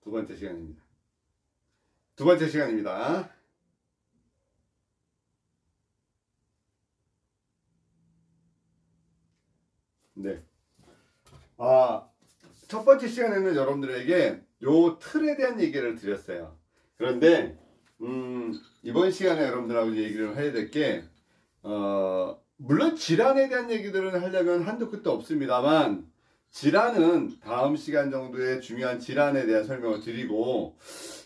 두 번째 시간입니다. 두 번째 시간입니다. 네. 첫 번째 시간에는 여러분들에게 요 틀에 대한 얘기를 드렸어요. 그런데 이번 시간에 여러분들하고 얘기를 해야 될 게 물론 질환에 대한 얘기들은 하려면 한도 끝도 없습니다만, 질환은 다음 시간 정도에 중요한 질환에 대한 설명을 드리고,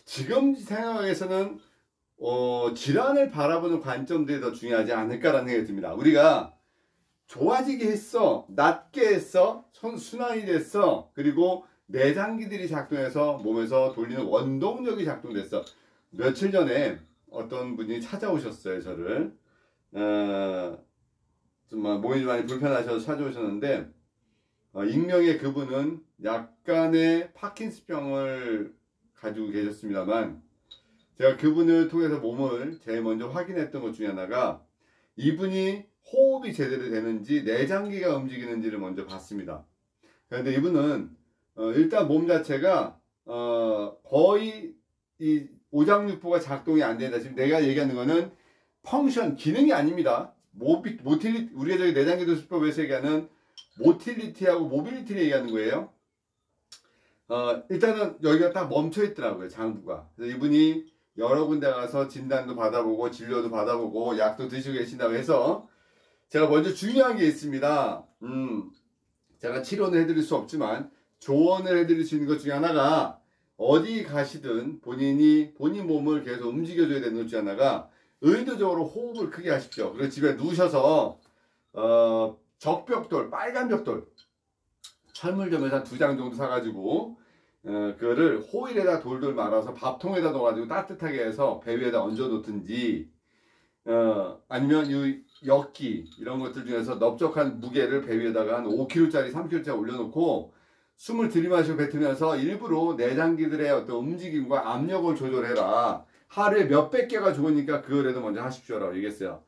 지금 생각에서는 질환을 바라보는 관점들이 더 중요하지 않을까라는 생각이 듭니다. 우리가 좋아지게 했어, 낫게 했어, 순환이 됐어, 그리고 내장기들이 작동해서 몸에서 돌리는 원동력이 작동됐어. 며칠 전에 어떤 분이 찾아오셨어요, 저를. 좀 몸이 좀 많이 불편하셔서 찾아오셨는데, 익명의 그분은 약간의 파킨스병을 가지고 계셨습니다만, 제가 그분을 통해서 몸을 제일 먼저 확인했던 것 중에 하나가, 이분이 호흡이 제대로 되는지 내장기가 움직이는지를 먼저 봤습니다. 그런데 이분은 일단 몸 자체가 거의 이 오장육부가 작동이 안 된다. 지금 내가 얘기하는 거는 펑션, 기능이 아닙니다. 모틸리티, 우리가 저기 내장기도 수법에서 얘기하는 모틸리티하고 모빌리티를 얘기하는 거예요. 일단은 여기가 딱 멈춰 있더라고요, 장부가. 그래서 이분이 여러 군데 가서 진단도 받아보고 진료도 받아보고 약도 드시고 계신다고 해서, 제가 먼저 중요한 게 있습니다. 제가 치료는 해드릴 수 없지만 조언을 해드릴 수 있는 것 중에 하나가, 어디 가시든 본인 몸을 계속 움직여줘야 되는 것 중에 하나가, 의도적으로 호흡을 크게 하십시오. 그리고 집에 누우셔서 적벽돌, 빨간 벽돌, 철물점에서 한 2장 정도 사가지고 그거를 호일에다 돌돌 말아서 밥통에다 넣어가지고 따뜻하게 해서 배 위에다 얹어 놓든지, 아니면 이 엽기 이런 것들 중에서 넓적한 무게를 배 위에다가 한 5kg짜리 3kg짜리 올려놓고 숨을 들이마시고 뱉으면서 일부러 내장기들의 어떤 움직임과 압력을 조절해라. 하루에 몇백 개가 좋으니까 그거라도 먼저 하십시오라고 얘기했어요.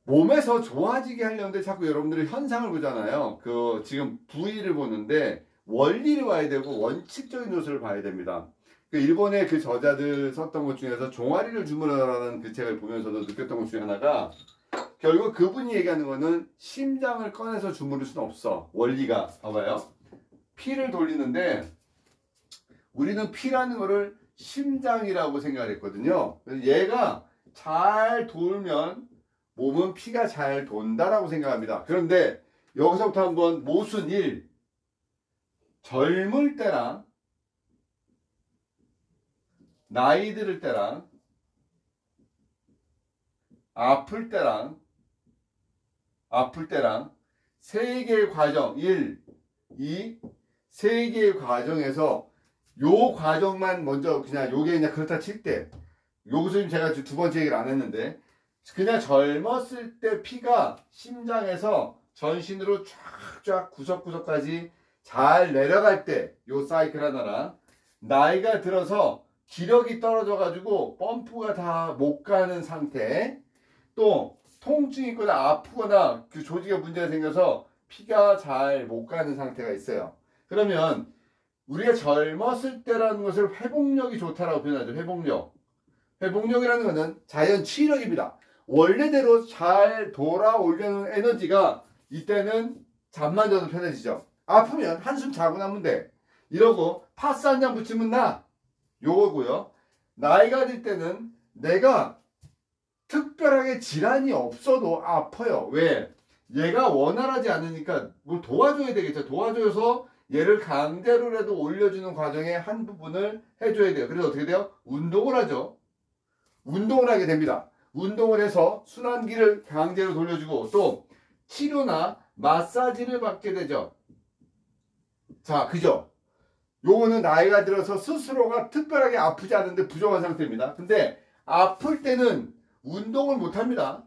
몸에서 좋아지게 하려는데 자꾸 여러분들이 현상을 보잖아요. 지금 부위를 보는데 원리를 봐야 되고 원칙적인 요소를 봐야 됩니다. 일본의 그 저자들 썼던 것 중에서 종아리를 주물러라는 그 책을 보면서도 느꼈던 것 중에 하나가, 결국 그분이 얘기하는 거는 심장을 꺼내서 주무를 수는 없어. 원리가 봐봐요. 피를 돌리는데 우리는 피라는 거를 심장이라고 생각을 했거든요. 그래서 얘가 잘 돌면 몸은 피가 잘 돈다라고 생각합니다. 그런데 여기서부터 한번 모순 1. 젊을 때랑 나이 들을 때랑 아플 때랑 세 개의 과정, 1, 2, 세 개의 과정에서 요 과정만 먼저 그냥 요게 그냥 그렇다 칠 때, 요것은 제가 두 번째 얘기를 안 했는데, 그냥 젊었을 때 피가 심장에서 전신으로 쫙쫙 구석구석까지 잘 내려갈 때 요 사이클 하나랑, 나이가 들어서 기력이 떨어져 가지고 펌프가 다 못 가는 상태, 또 통증이 있거나 아프거나 그 조직에 문제가 생겨서 피가 잘 못 가는 상태가 있어요. 그러면 우리가 젊었을 때라는 것을 회복력이 좋다라고 표현하죠. 회복력이라는 것은 자연 치유력입니다. 원래대로 잘 돌아오려는 에너지가 이때는 잠만 자도 편해지죠. 아프면 한숨 자고 나면 돼. 이러고 파스 한 잔 붙이면 나. 요거고요. 나이가 들 때는 내가 특별하게 질환이 없어도 아파요. 왜? 얘가 원활하지 않으니까 뭘 도와줘야 되겠죠. 도와줘서 얘를 강제로라도 올려주는 과정의 한 부분을 해줘야 돼요. 그래서 어떻게 돼요? 운동을 하죠. 운동을 하게 됩니다. 운동을 해서 순환기를 강제로 돌려주고, 또 치료나 마사지를 받게 되죠. 자, 그죠? 요거는 나이가 들어서 스스로가 특별하게 아프지 않은데 부정한 상태입니다. 근데 아플 때는 운동을 못 합니다.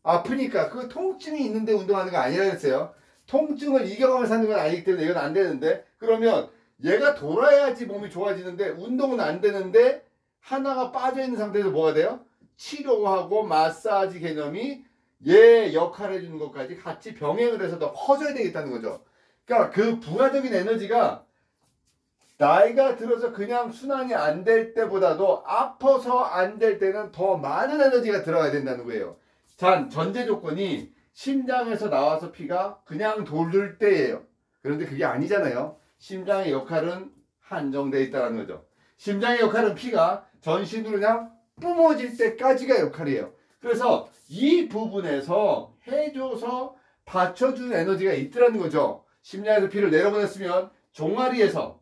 아프니까 그 통증이 있는데 운동하는 거 아니라 했어요. 통증을 이겨가면서 사는 건 아니기 때문에 이건 안 되는데, 그러면 얘가 돌아야지 몸이 좋아지는데 운동은 안 되는데 하나가 빠져있는 상태에서 뭐가 돼요? 치료하고 마사지 개념이 얘 역할을 해주는 것까지 같이 병행을 해서 더 커져야 되겠다는 거죠. 그러니까 그 부가적인 에너지가 나이가 들어서 그냥 순환이 안 될 때보다도 아파서 안 될 때는 더 많은 에너지가 들어가야 된다는 거예요. 자, 전제 조건이 심장에서 나와서 피가 그냥 돌을 때예요. 그런데 그게 아니잖아요. 심장의 역할은 한정되어 있다는 거죠. 심장의 역할은 피가 전신으로 그냥 뿜어질 때까지가 역할이에요. 그래서 이 부분에서 해줘서 받쳐주는 에너지가 있더라는 거죠. 심장에서 피를 내려보냈으면 종아리에서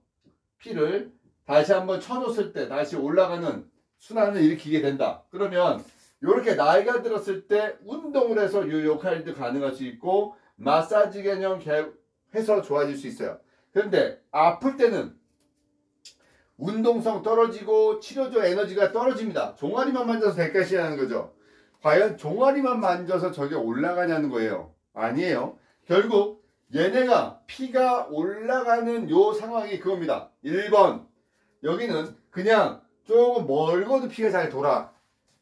피를 다시 한번 쳐줬을 때 다시 올라가는 순환을 일으키게 된다. 그러면 이렇게 나이가 들었을 때 운동을 해서 이 역할도 가능할 수 있고 마사지 개념 해서 좋아질 수 있어요. 그런데 아플 때는 운동성 떨어지고 치료조 에너지가 떨어집니다. 종아리만 만져서 대가시하는 거죠. 과연 종아리만 만져서 저게 올라가냐는 거예요. 아니에요. 결국 얘네가 피가 올라가는 요 상황이 그겁니다. 1번 여기는 그냥 조금 멀고도 피가 잘 돌아.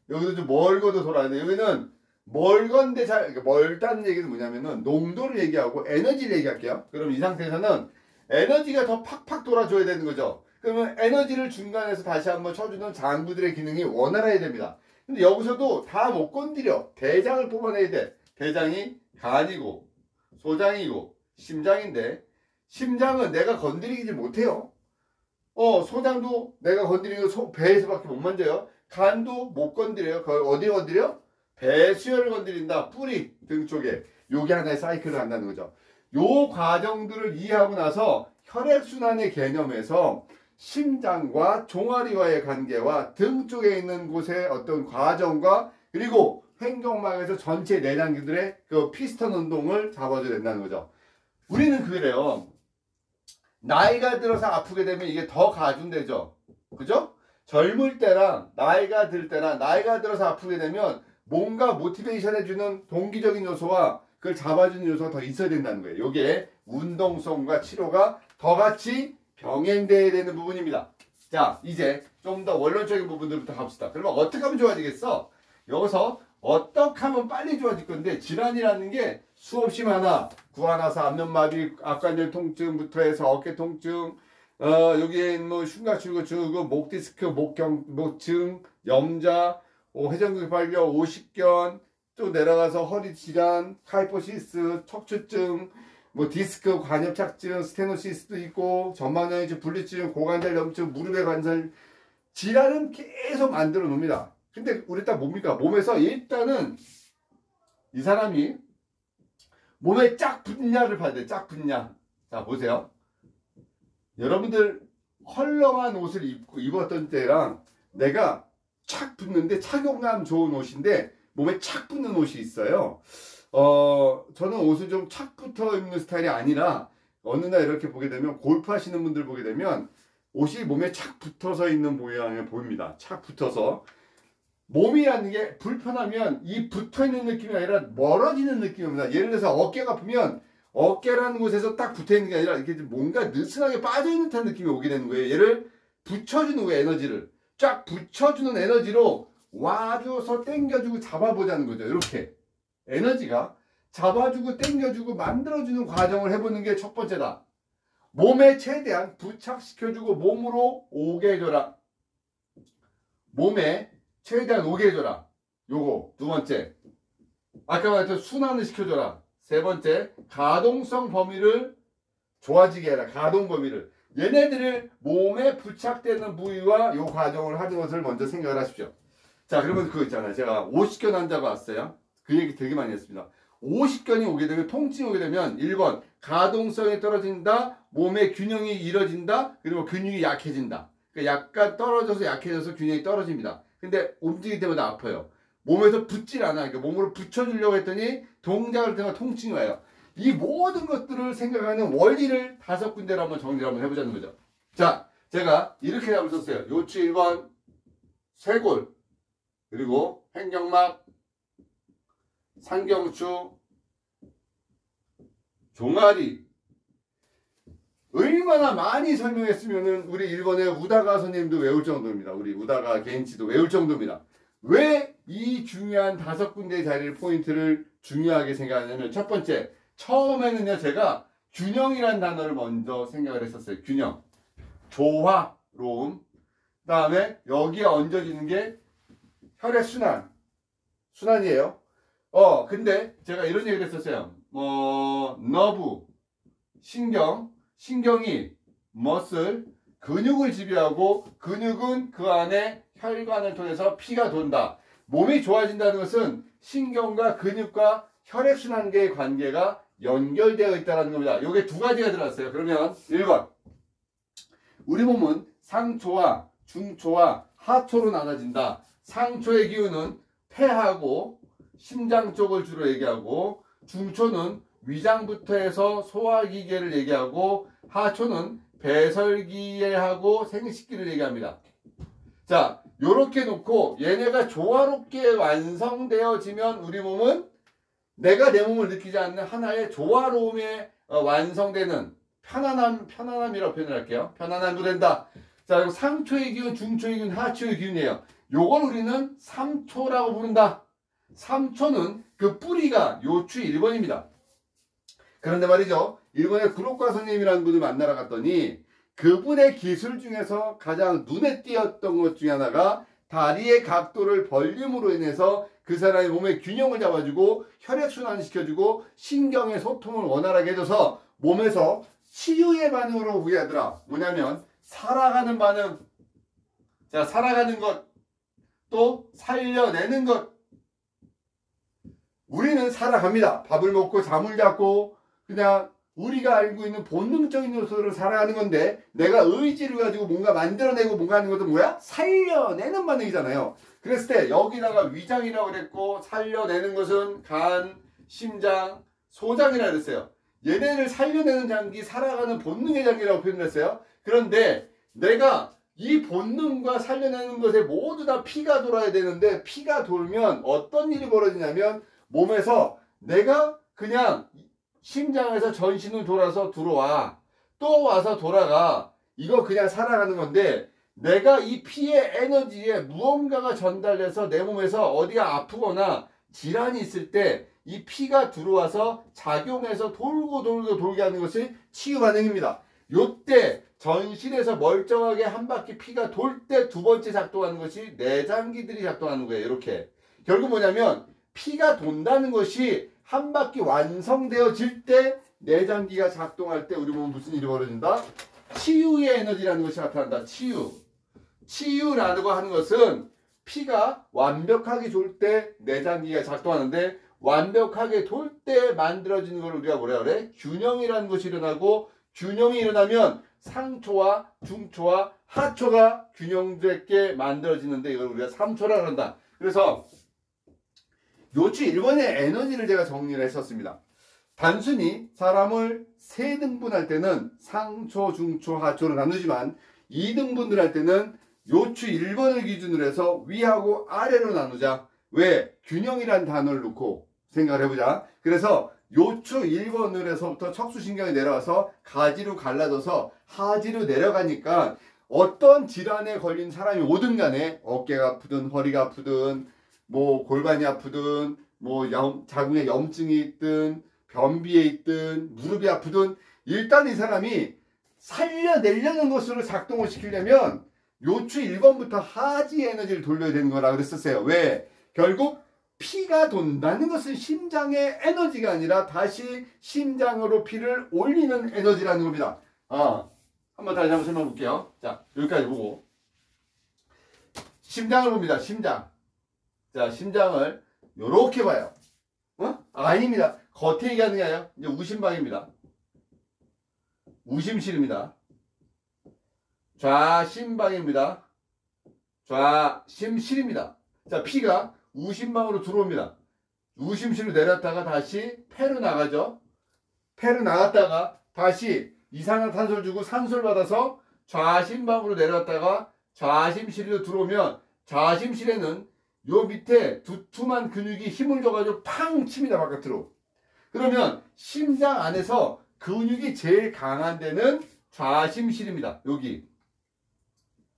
여기도 좀 멀고도 돌아야 여기는 멀건데 잘 멀다는 얘기는 뭐냐면은 농도를 얘기하고 에너지를 얘기할게요. 그럼 이 상태에서는 에너지가 더 팍팍 돌아줘야 되는 거죠. 그러면 에너지를 중간에서 다시 한번 쳐주는 장부들의 기능이 원활해야 됩니다. 근데 여기서도 다 못 건드려. 대장을 뽑아내야 돼. 대장이 간이고 소장이고 심장인데 심장은 내가 건드리지 못해요. 소장도 내가 건드리고 배에서밖에 못 만져요. 간도 못 건드려요. 어디 건드려? 배수혈을 건드린다. 뿌리 등 쪽에. 요게 하나의 사이클을 한다는 거죠. 요 과정들을 이해하고 나서 혈액순환의 개념에서 심장과 종아리와의 관계와 등 쪽에 있는 곳의 어떤 과정과 그리고 횡격막에서 전체 내장기들의 그 피스톤 운동을 잡아줘야 된다는 거죠. 우리는 그래요. 나이가 들어서 아프게 되면 이게 더 가중되죠. 그죠? 젊을 때랑 나이가 들 때랑 나이가 들어서 아프게 되면 뭔가 모티베이션 해주는 동기적인 요소와 그걸 잡아주는 요소가 더 있어야 된다는 거예요. 이게 운동성과 치료가 더 같이 병행돼야 되는 부분입니다. 자, 이제 좀 더 원론적인 부분들부터 갑시다. 그러면 어떻게 하면 좋아지겠어? 여기서 어떻게 하면 빨리 좋아질 건데 질환이라는 게 수없이 많아. 구안화사, 압력마비, 앞관절 통증부터 해서 어깨 통증, 여기에 뭐 흉곽출구, 목 디스크, 목증, 염자, 회전근육 발열, 오십견, 또 내려가서 허리 질환, 카이포시스, 척추증, 뭐 디스크, 관엽착증, 스테노시스도 있고 전방장애증, 분리증, 고관절 염증, 무릎의 관절 질환은 계속 만들어 놉니다. 근데 우리 딱 뭡니까? 몸에서 일단은 이 사람이 몸에 쫙 붙냐를 봐야 돼. 쫙 붙냐. 자, 보세요. 여러분들 헐렁한 옷을 입었던 때랑 내가 착 붙는데 착용감 좋은 옷인데 몸에 착 붙는 옷이 있어요. 저는 옷을 좀 착 붙어 입는 스타일이 아니라 어느 날 이렇게 보게 되면 골프 하시는 분들 보게 되면 옷이 몸에 착 붙어서 있는 모양이 보입니다. 착 붙어서. 몸이라는 게 불편하면 이 붙어있는 느낌이 아니라 멀어지는 느낌입니다. 예를 들어서 어깨가 아프면 어깨라는 곳에서 딱 붙어있는 게 아니라 이렇게 뭔가 느슨하게 빠져있는 듯한 느낌이 오게 되는 거예요. 얘를 붙여주는 거예요. 에너지를 쫙 붙여주는 에너지로 와줘서 당겨주고 잡아보자는 거죠. 이렇게 에너지가 잡아주고 당겨주고 만들어주는 과정을 해보는 게 첫 번째다. 몸에 최대한 부착시켜주고 몸으로 오게 해줘라. 몸에 최대한 오게 해줘라. 요거 두 번째. 아까 말했던 순환을 시켜줘라. 세 번째, 가동성 범위를 좋아지게 해라. 가동 범위를. 얘네들을 몸에 부착되는 부위와 요 과정을 하는 것을 먼저 생각을 하십시오. 자, 그러면 그거 있잖아요. 제가 50견 환자가 왔어요. 그 얘기 되게 많이 했습니다. 50견이 오게 되면, 통증이 오게 되면 1번 가동성이 떨어진다. 몸의 균형이 이뤄진다. 그리고 근육이 약해진다. 그러니까 약간 떨어져서 약해져서 균형이 떨어집니다. 근데 움직일 때마다 아파요. 몸에서 붙질 않아. 그러니까 몸으로 붙여주려고 했더니 동작을 때마다 통증이 와요. 이 모든 것들을 생각하는 원리를 5군데로 한번 정리를 한번 해보자는 거죠. 자, 제가 이렇게 답을 썼어요. 요추 1번, 쇄골, 그리고 횡격막, 상경추, 종아리. 얼마나 많이 설명했으면은 우리 일본의 우다가 선생님도 외울 정도입니다. 우리 우다가 겐치도 외울 정도입니다. 왜 이 중요한 5군데의 자리를 포인트를 중요하게 생각하냐면 첫 번째, 처음에는요 제가 균형이라는 단어를 먼저 생각을 했었어요. 균형. 조화로움. 그 다음에 여기에 얹어지는 게 혈액순환. 순환이에요. 근데 제가 이런 얘기를 했었어요. 너브, 신경이 머슬, 근육을 지배하고 근육은 그 안에 혈관을 통해서 피가 돈다. 몸이 좋아진다는 것은 신경과 근육과 혈액순환계의 관계가 연결되어 있다는 겁니다. 요게 두 가지가 들어갔어요. 그러면 1번. 우리 몸은 상초와 중초와 하초로 나눠진다. 상초의 기운은 폐하고 심장 쪽을 주로 얘기하고, 중초는 위장부터 해서 소화기계를 얘기하고, 하초는 배설기계하고 생식기를 얘기합니다. 자, 요렇게 놓고 얘네가 조화롭게 완성되어지면 우리 몸은 내가 내 몸을 느끼지 않는 하나의 조화로움에 완성되는 편안함이라고 표현을 할게요. 편안함도 된다. 자, 그리고 상초의 기운, 중초의 기운, 하초의 기운이에요. 요걸 우리는 3초라고 부른다. 3초는 그 뿌리가 요추 1번입니다. 그런데 말이죠. 일본의 구로카 선생님이라는 분을 만나러 갔더니 그분의 기술 중에서 가장 눈에 띄었던 것 중에 하나가 다리의 각도를 벌림으로 인해서 그 사람의 몸의 균형을 잡아주고 혈액순환을 시켜주고 신경의 소통을 원활하게 해줘서 몸에서 치유의 반응으로 보게 하더라. 뭐냐면 살아가는 반응. 자, 살아가는 것, 또 살려내는 것. 우리는 살아갑니다. 밥을 먹고 잠을 자고 그냥 우리가 알고 있는 본능적인 요소를 살아가는 건데, 내가 의지를 가지고 뭔가 만들어내고 뭔가 하는 것도 뭐야? 살려내는 반응이잖아요. 그랬을 때 여기다가 위장이라고 그랬고, 살려내는 것은 간, 심장, 소장이라고 그랬어요. 얘네를 살려내는 장기, 살아가는 본능의 장기라고 표현을 했어요. 그런데 내가 이 본능과 살려내는 것에 모두 다 피가 돌아야 되는데, 피가 돌면 어떤 일이 벌어지냐면 몸에서 내가 그냥 심장에서 전신을 돌아서 들어와, 또 와서 돌아가. 이거 그냥 살아가는 건데, 내가 이 피의 에너지에 무언가가 전달돼서 내 몸에서 어디가 아프거나 질환이 있을 때 이 피가 들어와서 작용해서 돌게 하는 것이 치유 반응입니다. 요때 전신에서 멀쩡하게 한 바퀴 피가 돌 때 두 번째 작동하는 것이 내장기들이 작동하는 거예요. 이렇게. 결국 뭐냐면 피가 돈다는 것이 한 바퀴 완성되어질 때, 내장기가 작동할 때 우리 몸은 무슨 일이 벌어진다? 치유의 에너지라는 것이 나타난다. 치유라고 하는 것은 피가 완벽하게 돌 때 내장기가 작동하는데, 완벽하게 돌 때 만들어지는 걸 우리가 뭐라 그래? 균형이라는 것이 일어나고, 균형이 일어나면 상초와 중초와 하초가 균형되게 만들어지는데, 이걸 우리가 3초라 그런다. 그래서 요추 1번의 에너지를 제가 정리를 했었습니다. 단순히 사람을 3등분할 때는 상초, 중초, 하초로 나누지만 2등분을 할 때는 요추 1번을 기준으로 해서 위하고 아래로 나누자. 왜? 균형이란 단어를 놓고 생각을 해보자. 그래서 요추 1번을 해서부터 척수신경이 내려와서 가지로 갈라져서 하지로 내려가니까 어떤 질환에 걸린 사람이 오든 간에 어깨가 아프든 허리가 아프든 뭐 골반이 아프든 뭐 자궁에 염증이 있든 변비에 있든 무릎이 아프든, 일단 이 사람이 살려내려는 것으로 작동을 시키려면 요추 1번부터 하지 에너지를 돌려야 되는 거라 그랬었어요. 왜? 결국 피가 돈다는 것은 심장의 에너지가 아니라 다시 심장으로 피를 올리는 에너지라는 겁니다. 한번 다시 한번 설명해 볼게요. 자, 여기까지 보고 심장을 봅니다. 심장. 자, 심장을 요렇게 봐요. 아닙니다. 겉에 얘기하는 게 아니라 이제 우심방입니다. 우심실입니다. 좌심방입니다. 좌심실입니다. 자, 피가 우심방으로 들어옵니다. 우심실로 내렸다가 다시 폐로 나가죠. 폐로 나갔다가 다시 이산화탄소를 주고 산소를 받아서 좌심방으로 내려왔다가 좌심실로 들어오면, 좌심실에는 요 밑에 두툼한 근육이 힘을 줘가지고 팡 칩니다. 바깥으로. 그러면 심장 안에서 근육이 제일 강한 데는 좌심실입니다.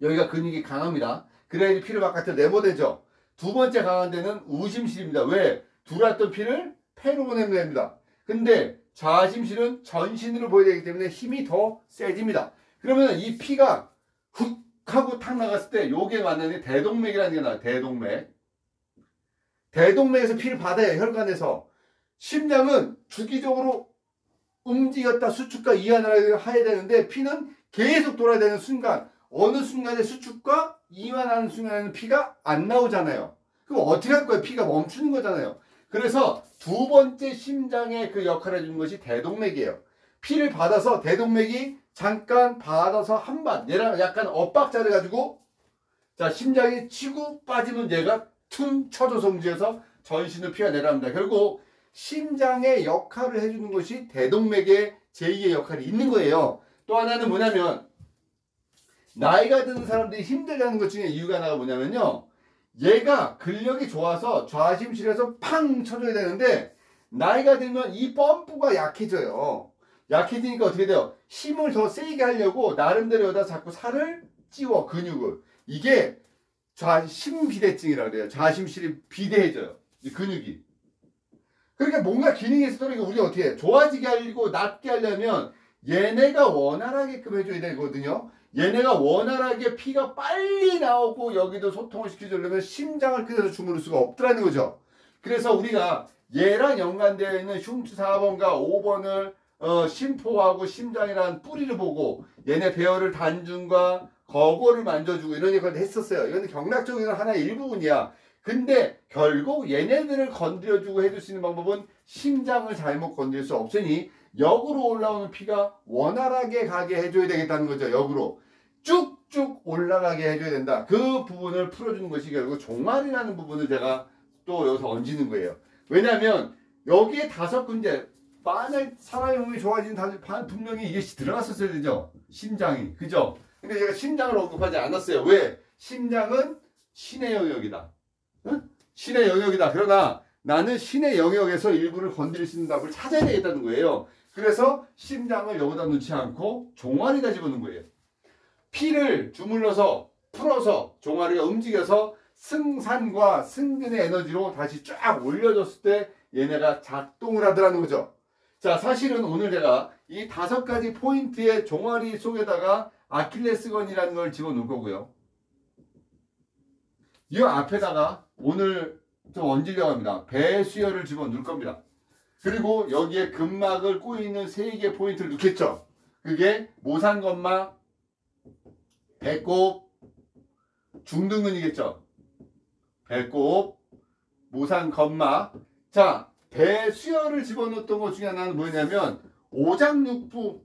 여기가 근육이 강합니다. 그래야지 피를 바깥으로 내보내죠. 두 번째 강한 데는 우심실입니다. 왜? 들어왔던 피를 폐로 보내면 됩니다. 근데 좌심실은 전신으로 보여야 되기 때문에 힘이 더 세집니다. 그러면 이 피가 훅 하고 탁 나갔을 때 요게 완전히 대동맥이라는 게 나와요. 대동맥. 대동맥에서 피를 받아요. 혈관에서. 심장은 주기적으로 움직였다 수축과 이완을 해야 되는데 피는 계속 돌아야 되는 순간, 어느 순간에 수축과 이완하는 순간에는 피가 안 나오잖아요. 그럼 어떻게 할 거예요? 피가 멈추는 거잖아요. 그래서 두 번째 심장의 그 역할을 해주는 것이 대동맥이에요. 피를 받아서 대동맥이 잠깐 받아서 한반, 얘랑 약간 엇박자를 가지고, 자, 심장이 치고 빠지면 얘가 퉁 쳐줘서 움직여서 전신으로 피가 내려갑니다. 결국 심장의 역할을 해주는 것이 대동맥의 제2의 역할이 있는 거예요. 또 하나는 뭐냐면, 나이가 드는 사람들이 힘들다는 것 중에 이유가 하나가 뭐냐면요, 얘가 근력이 좋아서 좌심실에서 팡 쳐줘야 되는데 나이가 들면 이 펌프가 약해져요. 약해지니까 어떻게 돼요? 힘을 더 세게 하려고 나름대로 여기다 자꾸 살을 찌워, 근육을. 이게 좌심비대증이라고 그래요. 좌심실이 비대해져요, 이 근육이. 그러니까 뭔가 기능이 있으니까 우리가 어떻게 해? 좋아지게 하려고 낫게 하려면 얘네가 원활하게끔 해줘야 되거든요. 얘네가 원활하게 피가 빨리 나오고 여기도 소통을 시켜주려면 심장을 그대로 주무를 수가 없더라는 거죠. 그래서 우리가 얘랑 연관되어 있는 흉추 4번과 5번을 심포하고 심장이라는 뿌리를 보고 얘네 배열을 단중과 거고를 만져주고 이런 역할을 했었어요. 이건 경락적인 하나의 일부분이야. 근데 결국 얘네들을 건드려주고 해줄 수 있는 방법은 심장을 잘못 건드릴 수 없으니 역으로 올라오는 피가 원활하게 가게 해줘야 되겠다는 거죠. 역으로 쭉쭉 올라가게 해줘야 된다. 그 부분을 풀어주는 것이 결국 종아리라는 부분을 제가 또 여기서 얹는 거예요. 왜냐하면 여기에 5군데, 만약 사람의 몸이 좋아지는 분명히 이게 들어갔었어야 되죠. 심장이. 그죠? 근데 제가 심장을 언급하지 않았어요. 왜? 심장은 신의 영역이다. 응? 신의 영역이다. 그러나 나는 신의 영역에서 일부를 건드릴 수 있는 답을 찾아야 되겠다는 거예요. 그래서 심장을 여기다 놓지 않고 종아리에다 집어넣는 거예요. 피를 주물러서 풀어서 종아리가 움직여서 승산과 승근의 에너지로 다시 쫙 올려줬을 때 얘네가 작동을 하더라는 거죠. 자, 사실은 오늘 제가 이 5가지 포인트의 종아리 속에다가 아킬레스건이라는 걸 집어넣을 거고요. 이 앞에다가 오늘 좀 얹으려고 합니다. 배수혈을 집어넣을 겁니다. 그리고 여기에 근막을 꼬이는 3개의 포인트를 넣겠죠. 그게 모산건막, 배꼽, 중둔근이겠죠. 배꼽, 모산건막. 자, 배수혈을 집어넣었던 것 중에 하나는 뭐냐면 오장육부,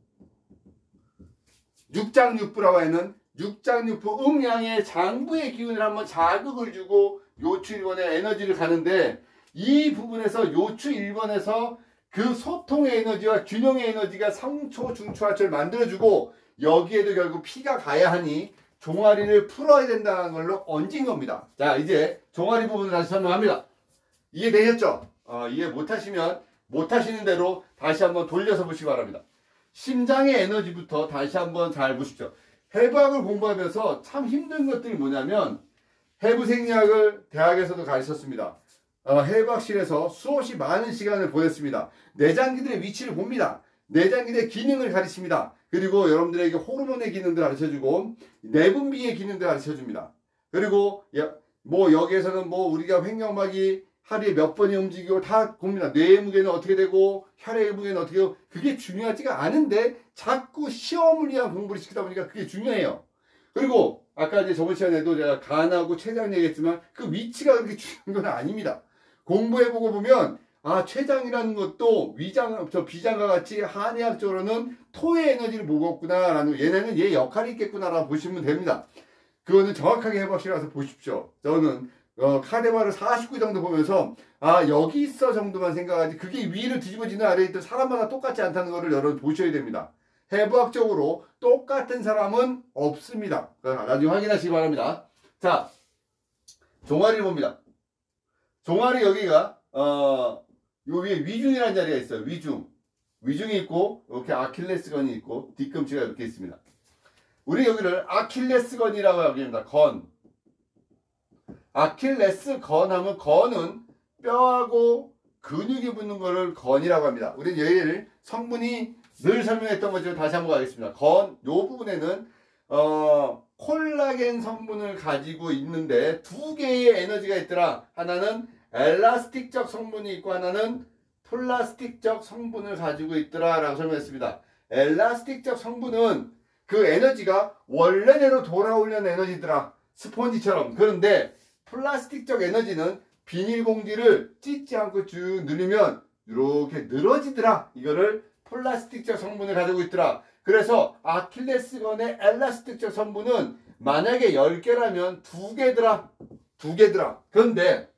육장육부라고 하는 육장육부 음양의 장부의 기운을 한번 자극을 주고 요추 1번에 에너지를 가는데, 이 부분에서 요추 1번에서 그 소통의 에너지와 균형의 에너지가 상초, 중초, 하초를 만들어주고 여기에도 결국 피가 가야 하니 종아리를 풀어야 된다는 걸로 얹은 겁니다. 자, 이제 종아리 부분을 다시 설명합니다. 이해되셨죠? 이해 못하시면 못하시는 대로 다시 한번 돌려서 보시기 바랍니다. 심장의 에너지부터 다시 한번 잘 보십시오. 해부학을 공부하면서 참 힘든 것들이 뭐냐면, 해부생리학을 대학에서도 가르쳤습니다. 해부학실에서 수없이 많은 시간을 보냈습니다. 내장기들의 위치를 봅니다. 내장기들의 기능을 가르칩니다. 그리고 여러분들에게 호르몬의 기능도 가르쳐주고 내분비의 기능도 가르쳐줍니다. 그리고 뭐 여기에서는 뭐 우리가 횡격막이 하루에 몇 번이 움직이고 다 봅니다. 뇌의 무게는 어떻게 되고 혈액의 무게는 어떻게 되고, 그게 중요하지가 않은데 자꾸 시험을 위한 공부를 시키다 보니까 그게 중요해요. 그리고 아까 이제 저번 시간에도 제가 간하고 췌장 얘기했지만 그 위치가 그렇게 중요한 건 아닙니다. 공부해보고 보면 췌장이라는 것도 비장과 같이 한의학적으로는 토의 에너지를 먹었구나 라는, 얘네는 얘 역할이 있겠구나 라고 보시면 됩니다. 그거는 정확하게 해보시러 가서 보십시오. 저는 카데바를 49 정도 보면서 여기 있어 정도만 생각하지 그게 위로 뒤집어지는 아래에 있던 사람마다 똑같지 않다는 것을 여러분 보셔야 됩니다. 해부학적으로 똑같은 사람은 없습니다. 나중에 확인하시기 바랍니다. 자, 종아리를 봅니다. 종아리 여기가 요 위에 위중이라는 자리가 있어요. 위중이 있고 이렇게 아킬레스건이 있고 뒤꿈치가 이렇게 있습니다. 우리 여기를 아킬레스건이라고 합니다. 아킬레스건 하면 건은 뼈하고 근육이 붙는 거를 건이라고 합니다. 우리는 얘를 성분이 늘 설명했던 것처럼 다시 한번 가겠습니다. 요 부분에는 콜라겐 성분을 가지고 있는데 두 개의 에너지가 있더라. 하나는 엘라스틱적 성분이 있고 하나는 플라스틱적 성분을 가지고 있더라 라고 설명했습니다. 엘라스틱적 성분은 그 에너지가 원래대로 돌아오려는 에너지더라. 스펀지처럼. 그런데 플라스틱적 에너지는 비닐봉지를 찢지 않고 쭉 누르면 이렇게 늘어지더라. 이거를 플라스틱적 성분을 가지고 있더라. 그래서 아킬레스건의 엘라스틱적 성분은 만약에 10개라면 2개더라. 2개더라. 그런데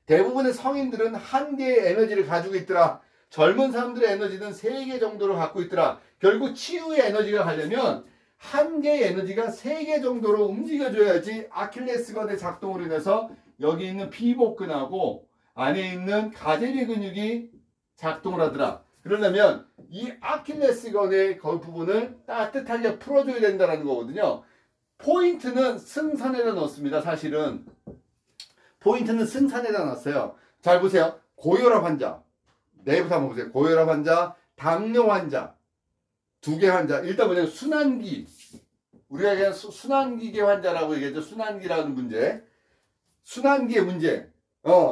대부분의 성인들은 1개의 에너지를 가지고 있더라. 젊은 사람들의 에너지는 3개 정도로 갖고 있더라. 결국 치유의 에너지가 가려면 1개의 에너지가 3개 정도로 움직여줘야지 아킬레스건의 작동으로 인해서 여기 있는 피복근하고 안에 있는 가제비 근육이 작동을 하더라. 그러려면 이 아킬레스건의 그 부분을 따뜻하게 풀어줘야 된다는 거거든요. 포인트는 승산에다 넣습니다. 사실은 포인트는 승산에다 놨어요. 잘 보세요. 고혈압 환자, 내일부터 한번 보세요. 고혈압 환자, 당뇨 환자, 2개 환자. 일단 뭐냐면 순환기, 우리가 그냥 순환기계 환자라고 얘기하죠. 순환기라는 문제, 순환기의 문제.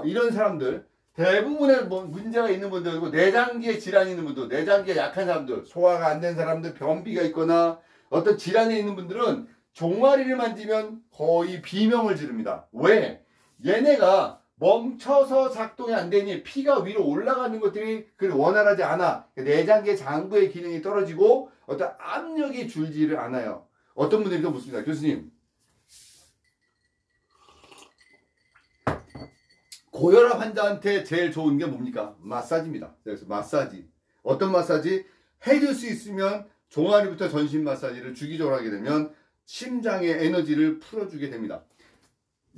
이런 사람들 대부분의 문제가 있는 분들, 그리고 내장기에 질환이 있는 분들, 내장기에 약한 사람들, 소화가 안 된 사람들, 변비가 있거나 어떤 질환이 있는 분들은 종아리를 만지면 거의 비명을 지릅니다. 왜? 얘네가 멈춰서 작동이 안 되니 피가 위로 올라가는 것들이 원활하지 않아. 내장계 장부의 기능이 떨어지고 어떤 압력이 줄지를 않아요. 어떤 분들이 또 묻습니다. 교수님, 고혈압 환자한테 제일 좋은 게 뭡니까? 마사지입니다. 그래서 마사지. 어떤 마사지? 해줄 수 있으면 종아리부터 전신 마사지를 주기적으로 하게 되면 심장의 에너지를 풀어주게 됩니다.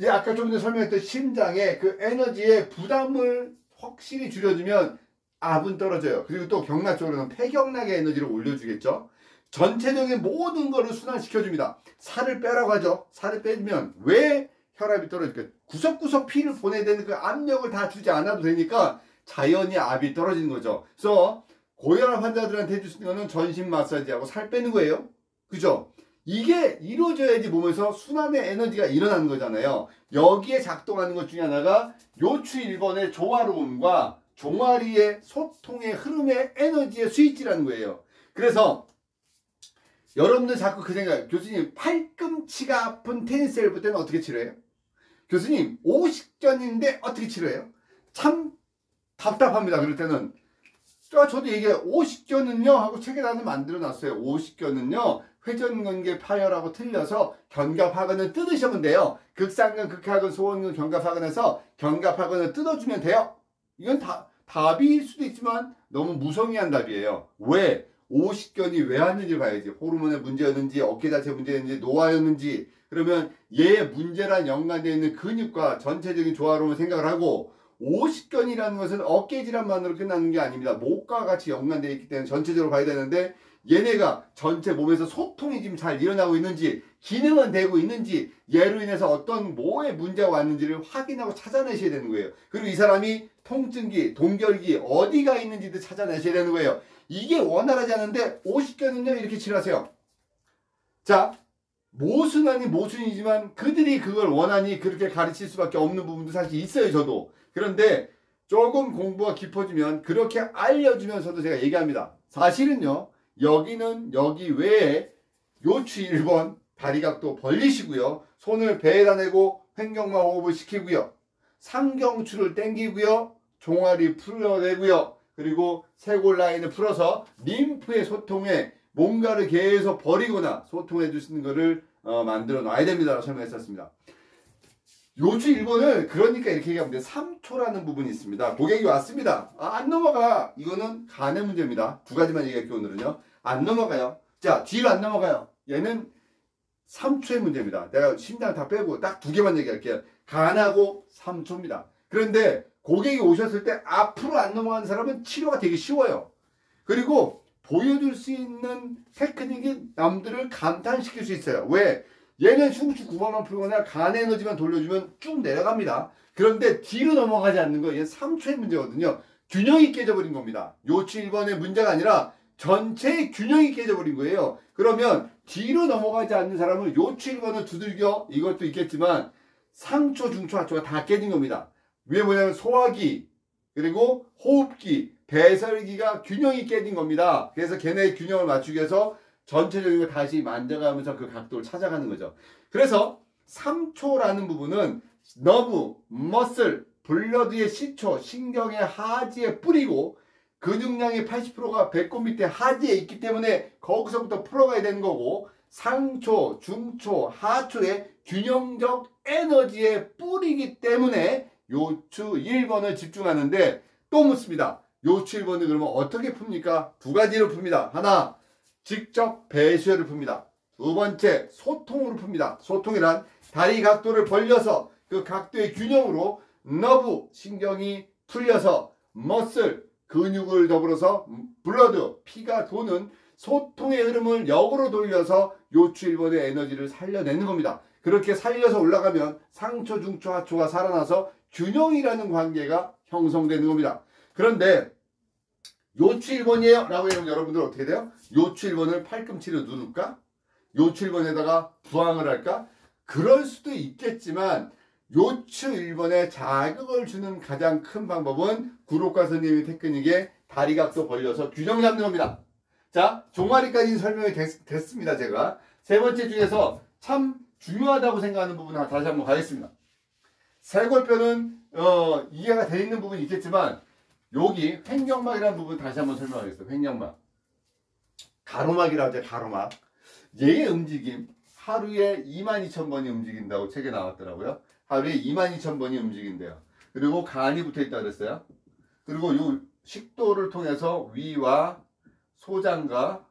아까 좀 전에 설명했던 심장의 그 에너지의 부담을 확실히 줄여주면 압은 떨어져요. 그리고 또 경락 쪽으로는 폐경락의 에너지를 올려주겠죠. 전체적인 모든 거를 순환시켜줍니다. 살을 빼라고 하죠. 살을 빼면 왜 혈압이 떨어질까? 구석구석 피를 보내야 되는 그 압력을 다 주지 않아도 되니까 자연히 압이 떨어지는 거죠. 그래서 고혈압 환자들한테 해줄 수 있는 거는 전신 마사지하고 살 빼는 거예요. 그죠? 이게 이루어져야지 몸에서 순환의 에너지가 일어나는 거잖아요. 여기에 작동하는 것 중에 하나가 요추 1번의 조화로움과 종아리의 소통의 흐름의 에너지의 스위치라는 거예요. 그래서 여러분들 자꾸 그 생각, 교수님 팔꿈치가 아픈 테니스 엘보 때는 어떻게 치료해요? 교수님 50견인데 어떻게 치료해요? 참 답답합니다. 그럴 때는 저도 얘기해요. 50견은요 하고 책에 나는 만들어 놨어요. 50견은요 회전근개 파열하고 틀려서 견갑하근을 뜯으시면 돼요. 극상근, 극하근, 소원근, 견갑하근에서 견갑하근을 뜯어주면 돼요. 이건 답일 수도 있지만 너무 무성의한 답이에요. 왜? 50견이 왜 왔는지 봐야지. 호르몬의 문제였는지, 어깨 자체 문제였는지, 노화였는지. 그러면 얘의 문제랑 연관되어 있는 근육과 전체적인 조화로움을 생각을 하고, 50견이라는 것은 어깨 질환만으로 끝나는 게 아닙니다. 목과 같이 연관되어 있기 때문에 전체적으로 봐야 되는데, 얘네가 전체 몸에서 소통이 지금 잘 일어나고 있는지, 기능은 되고 있는지, 얘로 인해서 어떤 뭐에 문제가 왔는지를 확인하고 찾아내셔야 되는 거예요. 그리고 이 사람이 통증기, 동결기 어디가 있는지도 찾아내셔야 되는 거예요. 이게 원활하지 않은데 50견은요 이렇게 치료하세요. 자, 모순 아닌 모순이지만 그들이 그걸 원하니 그렇게 가르칠 수밖에 없는 부분도 사실 있어요. 저도. 그런데 조금 공부가 깊어지면 그렇게 알려주면서도 제가 얘기합니다. 사실은요 여기는 여기 외에 요추 1번 다리각도 벌리시고요. 손을 배에다 내고 횡격막 호흡을 시키고요. 상경추를 당기고요. 종아리 풀어내고요. 그리고 쇄골 라인을 풀어서 림프의 소통에 뭔가를 계속 버리거나 소통해 주시는 것을 만들어 놔야 됩니다. 라고 설명했었습니다. 요추 1번을 그러니까 이렇게 얘기하면 돼요. 3초라는 부분이 있습니다. 고객이 왔습니다. 안 넘어가. 이거는 간의 문제입니다. 두 가지만 얘기할게요. 오늘은요. 안 넘어가요. 자, 뒤로 안 넘어가요. 얘는 3초의 문제입니다. 내가 심장 다 빼고 딱 2개만 얘기할게요. 간하고 3초입니다. 그런데 고객이 오셨을 때 앞으로 안 넘어가는 사람은 치료가 되게 쉬워요. 그리고 보여줄 수 있는 테크닉이 남들을 감탄시킬 수 있어요. 왜? 얘는 흉추 9번만 풀거나 간 에너지만 돌려주면 쭉 내려갑니다. 그런데 뒤로 넘어가지 않는 거, 얘는 3초의 문제거든요. 균형이 깨져버린 겁니다. 요추 1번의 문제가 아니라 전체의 균형이 깨져버린 거예요. 그러면 뒤로 넘어가지 않는 사람은 요추 1번을 두들겨 이것도 있겠지만 상초, 중초, 하초가 다 깨진 겁니다. 왜 뭐냐면 소화기, 그리고 호흡기, 배설기가 균형이 깨진 겁니다. 그래서 걔네의 균형을 맞추기 위해서 전체적인 걸 다시 만져가면서 그 각도를 찾아가는 거죠. 그래서 3초라는 부분은 너브, 머슬, 블러드의 시초, 신경의 하지에 뿌리고 근육량의 80%가 배꼽 밑에 하지에 있기 때문에 거기서부터 풀어가야 되는 거고, 상초, 중초, 하초의 균형적 에너지에 뿌리기 때문에 요추 1번을 집중하는데, 또 묻습니다. 요추 1번을 그러면 어떻게 풉니까? 두 가지로 풉니다. 하나, 직접 배수혈을 풉니다. 두 번째, 소통으로 풉니다. 소통이란 다리 각도를 벌려서 그 각도의 균형으로 너브, 신경이 풀려서 머슬, 근육을 더불어서 블러드, 피가 도는 소통의 흐름을 역으로 돌려서 요추 1번의 에너지를 살려내는 겁니다. 그렇게 살려서 올라가면 상초, 중초, 하초가 살아나서 균형이라는 관계가 형성되는 겁니다. 그런데 요추 1번이에요 라고 하면 여러분들 어떻게 돼요? 요추 1번을 팔꿈치로 누를까? 요추 1번에다가 부항을 할까? 그럴 수도 있겠지만 요추 1번에 자극을 주는 가장 큰 방법은 구로카 선생님의 테크닉에 다리 각도 벌려서 균형 잡는 겁니다. 자, 종아리까지 설명이 됐습니다. 제가 세 번째 중에서 참 중요하다고 생각하는 부분 다시 한번 가겠습니다. 쇄골뼈는 이해가 되어 있는 부분이 있겠지만 여기 횡격막이라는 부분 다시 한번 설명하겠습니다. 횡격막, 가로막이라고 하죠. 가로막. 얘의 움직임 하루에 22,000번이 움직인다고 책에 나왔더라고요. 하루에 22,000번이 움직인대요. 그리고 간이 붙어 있다 그랬어요. 그리고 요 식도를 통해서 위와 소장과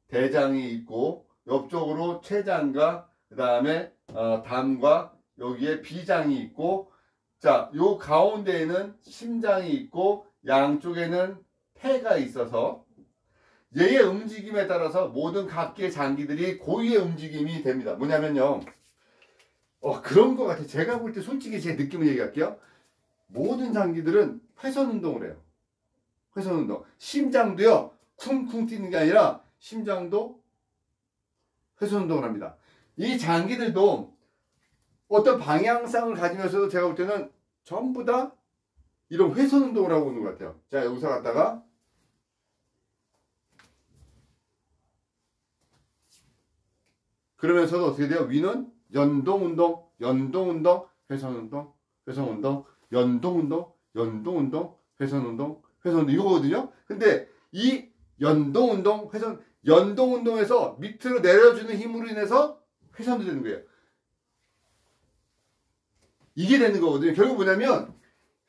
대장이 있고, 옆쪽으로 췌장과 그 다음에 담과 여기에 비장이 있고, 자, 요 가운데에는 심장이 있고 양쪽에는 폐가 있어서 얘의 움직임에 따라서 모든 각기의 장기들이 고유의 움직임이 됩니다. 뭐냐면요, 그런 것 같아요. 제가 볼 때 솔직히 제 느낌을 얘기할게요. 모든 장기들은 회선 운동을 해요. 회선 운동. 심장도요, 쿵쿵 뛰는 게 아니라 심장도 회선 운동을 합니다. 이 장기들도 어떤 방향성을 가지면서도 제가 볼 때는 전부 다 이런 회선 운동을 하고 있는 것 같아요. 자, 여기서 갔다가 그러면서도 어떻게 돼요? 위는 연동운동, 연동운동, 회선운동, 회선운동, 연동운동, 연동운동, 회선운동, 회선운동 이거거든요. 근데 이 연동운동, 회선, 연동운동에서 밑으로 내려주는 힘으로 인해서 회선도 되는 거예요. 이게 되는 거거든요. 결국 뭐냐면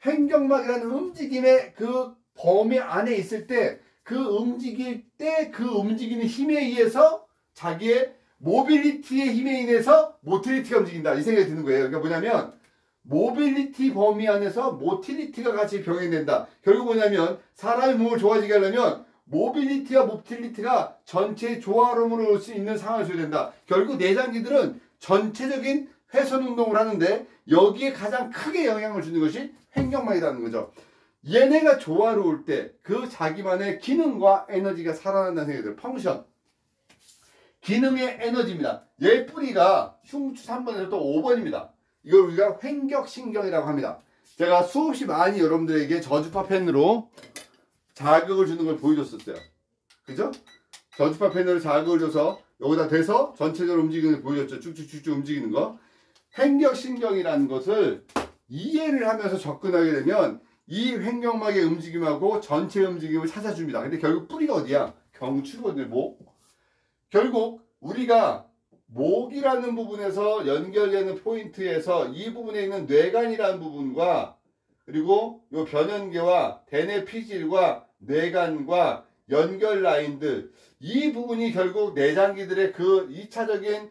횡격막이라는 움직임의 그 범위 안에 있을 때 그 움직일 때 그 움직이는 힘에 의해서 자기의 모빌리티의 힘에 인해서 모틸리티가 움직인다, 이 생각이 드는 거예요. 그러니까 뭐냐면 모빌리티 범위 안에서 모틸리티가 같이 병행된다. 결국 뭐냐면 사람의 몸을 좋아지게 하려면 모빌리티와 모틸리티가 전체의 조화로움으로 올 수 있는 상황을 줘야 된다. 결국 내장기들은 전체적인 회선 운동을 하는데 여기에 가장 크게 영향을 주는 것이 횡격막이라는 거죠. 얘네가 조화로울 때 그 자기만의 기능과 에너지가 살아난다는 생각이 들어요. 펑션. 기능의 에너지입니다. 얘 뿌리가 흉추 3번에서 또 5번입니다. 이걸 우리가 횡격신경이라고 합니다. 제가 수없이 많이 여러분들에게 저주파 펜으로 자극을 주는 걸 보여줬었어요. 그죠? 저주파 펜으로 자극을 줘서 여기다 대서 전체적으로 움직이는 걸 보여줬죠. 쭉쭉쭉쭉 움직이는 거. 횡격신경이라는 것을 이해를 하면서 접근하게 되면 이 횡격막의 움직임하고 전체 움직임을 찾아줍니다. 근데 결국 뿌리가 어디야? 경추거든요. 목. 결국 우리가 목이라는 부분에서 연결되는 포인트에서 이 부분에 있는 뇌간이라는 부분과 그리고 요 변연계와 대뇌 피질과 뇌간과 연결 라인들, 이 부분이 결국 내장기들의 그 2차적인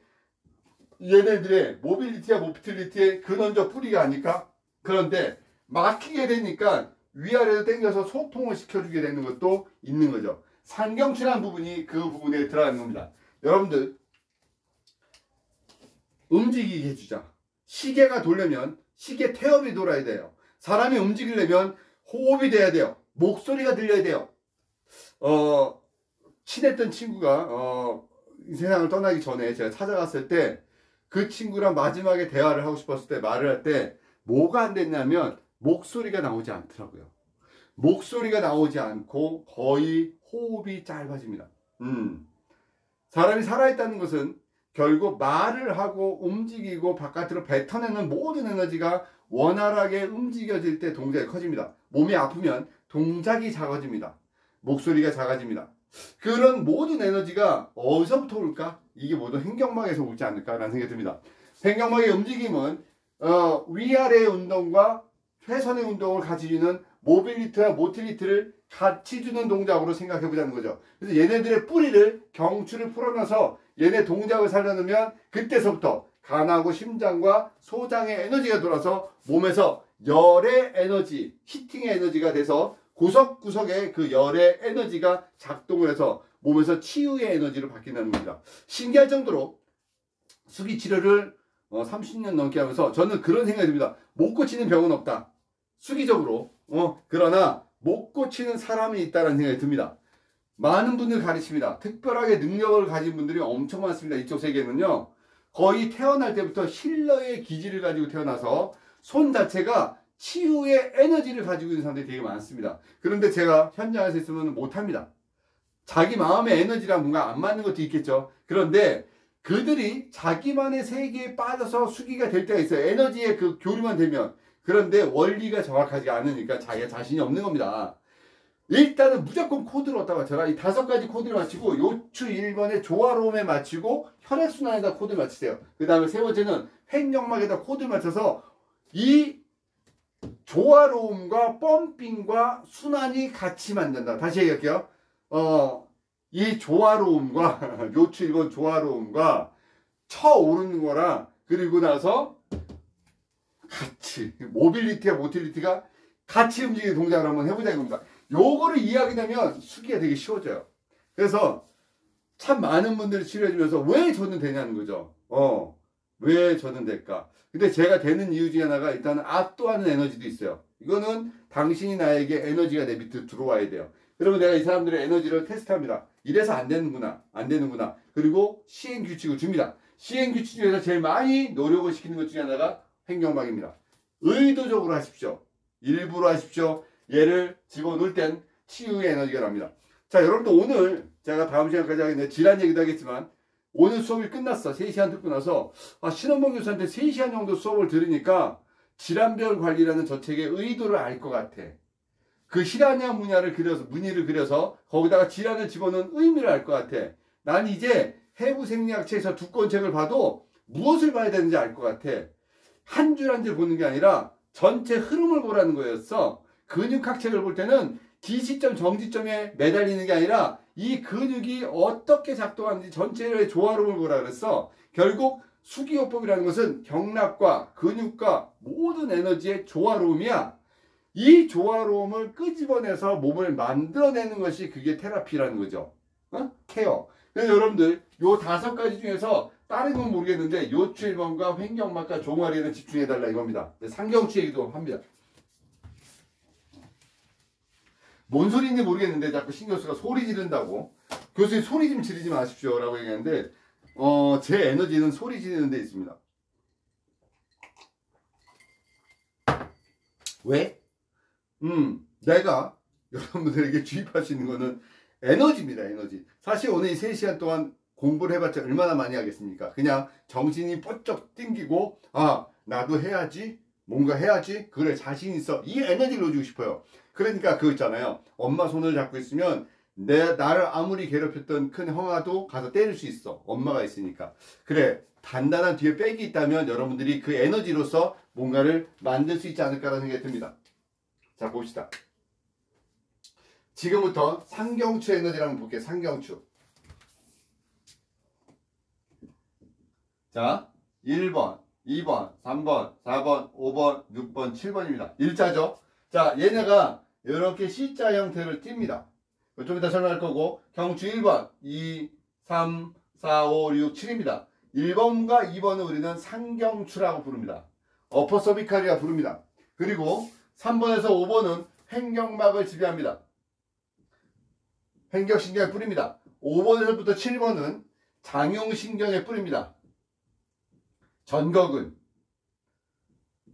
얘네들의 모빌리티와 모틸리티의 근원적 뿌리가 아닐까? 그런데 막히게 되니까 위아래로 당겨서 소통을 시켜주게 되는 것도 있는 거죠. 상경추라는 부분이 그 부분에 들어가는 겁니다. 여러분들 움직이게 해주자. 시계가 돌려면 시계 태엽이 돌아야 돼요. 사람이 움직이려면 호흡이 돼야 돼요. 목소리가 들려야 돼요. 친했던 친구가 이 세상을 떠나기 전에 제가 찾아갔을 때 그 친구랑 마지막에 대화를 하고 싶었을 때 말을 할 때 뭐가 안 됐냐면 목소리가 나오지 않더라고요. 목소리가 나오지 않고 거의 호흡이 짧아집니다. 사람이 살아있다는 것은 결국 말을 하고 움직이고 바깥으로 뱉어내는 모든 에너지가 원활하게 움직여질 때 동작이 커집니다. 몸이 아프면 동작이 작아집니다. 목소리가 작아집니다. 그런 모든 에너지가 어디서부터 올까? 이게 모두 횡격막에서 오지 않을까라는 생각이 듭니다. 횡격막의 움직임은 위아래의 운동과 회선의 운동을 같이 주는 모빌리티와 모틸리티를 같이 주는 동작으로 생각해 보자는 거죠. 그래서 얘네들의 뿌리를 경추를 풀어놔서 얘네 동작을 살려놓으면 그때서부터 간하고 심장과 소장의 에너지가 돌아서 몸에서 열의 에너지, 히팅의 에너지가 돼서 구석구석에 그 열의 에너지가 작동을 해서 몸에서 치유의 에너지로 바뀐다는 겁니다. 신기할 정도로 수기 치료를 30년 넘게 하면서 저는 그런 생각이 듭니다. 못 고치는 병은 없다. 수기적으로. 그러나 못 고치는 사람이 있다는 생각이 듭니다. 많은 분들 가르칩니다. 특별하게 능력을 가진 분들이 엄청 많습니다. 이쪽 세계는요. 거의 태어날 때부터 힐러의 기질을 가지고 태어나서 손 자체가 치유의 에너지를 가지고 있는 사람들이 되게 많습니다. 그런데 제가 현장에서 있으면 못합니다. 자기 마음의 에너지랑 뭔가 안 맞는 것도 있겠죠. 그런데 그들이 자기만의 세계에 빠져서 수기가 될 때가 있어요. 에너지의 그 교류만 되면. 그런데 원리가 정확하지 않으니까 자기가 자신이 없는 겁니다. 일단은 무조건 코드를 얻다 맞춰라. 이 5가지 코드를 맞추고 요추 1번의 조화로움에 맞추고 혈액순환에다 코드를 맞추세요. 그 다음에 세 번째는 횡격막에다 코드를 맞춰서 이 조화로움과 펌핑과 순환이 같이 만든다. 다시 얘기할게요. 이 조화로움과 요추 1번 조화로움과 쳐오르는 거랑 그리고 나서 같이 모빌리티와 모틸리티가 같이 움직이는 동작을 한번 해보자 이겁니다. 요거를 이해하게 되면 수기가 되게 쉬워져요. 그래서 참 많은 분들이 치료해주면서 왜 저는 되냐는 거죠. 왜 저는 될까? 근데 제가 되는 이유 중에 하나가 일단은 압도하는 에너지도 있어요. 이거는 당신이 나에게 에너지가 내 밑으로 들어와야 돼요. 그러면 내가 이 사람들의 에너지를 테스트합니다. 이래서 안 되는구나. 안 되는구나. 그리고 시행규칙을 줍니다. 시행규칙 중에서 제일 많이 노력을 시키는 것 중에 하나가 횡격막입니다. 의도적으로 하십시오. 일부러 하십시오. 얘를 집어넣을 땐 치유의 에너지가 납니다. 자, 여러분들 오늘 제가 다음 시간까지 하겠는데 질환 얘기도 하겠지만 오늘 수업이 끝났어. 3시간 듣고 나서 신원봉 교수한테 3시간 정도 수업을 들으니까 질환별 관리라는 저 책의 의도를 알 것 같아. 그 실화냐 무냐를 그려서 무늬를 그려서 거기다가 질환을 집어넣은 의미를 알 것 같아. 난 이제 해부생리학책에서 두꺼운 책을 봐도 무엇을 봐야 되는지 알 것 같아. 한 줄 한 줄 보는 게 아니라 전체 흐름을 보라는 거였어. 근육학책을 볼 때는 기시점 정지점에 매달리는 게 아니라 이 근육이 어떻게 작동하는지 전체의 조화로움을 보라 그랬어. 결국 수기요법이라는 것은 경락과 근육과 모든 에너지의 조화로움이야. 이 조화로움을 끄집어내서 몸을 만들어내는 것이 그게 테라피라는 거죠. 케어. 그래서 여러분들 요 5가지 중에서 다른 건 모르겠는데 요추 1번과 횡격막과 종아리에는 집중해달라 이겁니다. 상경추 얘기도 합니다. 뭔 소리인지 모르겠는데 자꾸 신 교수가 소리 지른다고. 교수님 소리 좀 지르지 마십시오 라고 얘기하는데 제 에너지는 소리 지르는 데 있습니다. 왜? 내가 여러분들에게 주입할 수 있는 거는 에너지입니다. 에너지. 사실 오늘 이 3시간 동안 공부를 해봤자 얼마나 많이 하겠습니까? 그냥 정신이 뻗쩍 띵기고 나도 해야지, 뭔가 해야지, 그래 자신 있어, 이 에너지를 넣어주고 싶어요. 그러니까 그거 있잖아요. 엄마 손을 잡고 있으면 나를 아무리 괴롭혔던 큰 형아도 가서 때릴 수 있어. 엄마가 있으니까. 그래, 단단한 뒤에 백이 있다면 여러분들이 그 에너지로서 뭔가를 만들 수 있지 않을까라는 생각이 듭니다. 자, 봅시다. 지금부터 상경추 에너지를 한번 볼게요. 상경추. 자, 1번, 2번, 3번, 4번, 5번, 6번, 7번입니다. 일자죠? 자, 얘네가 이렇게 C자 형태를 띱니다. 좀 이따 설명할 거고, 경추 1번, 2, 3, 4, 5, 6, 7입니다. 1번과 2번은 우리는 상경추라고 부릅니다. 어퍼 서비칼이라 부릅니다. 그리고 3번에서 5번은 횡격막을 지배합니다. 횡격신경을 뿌립니다. 5번에서부터 7번은 장용신경의 뿔입니다. 전극은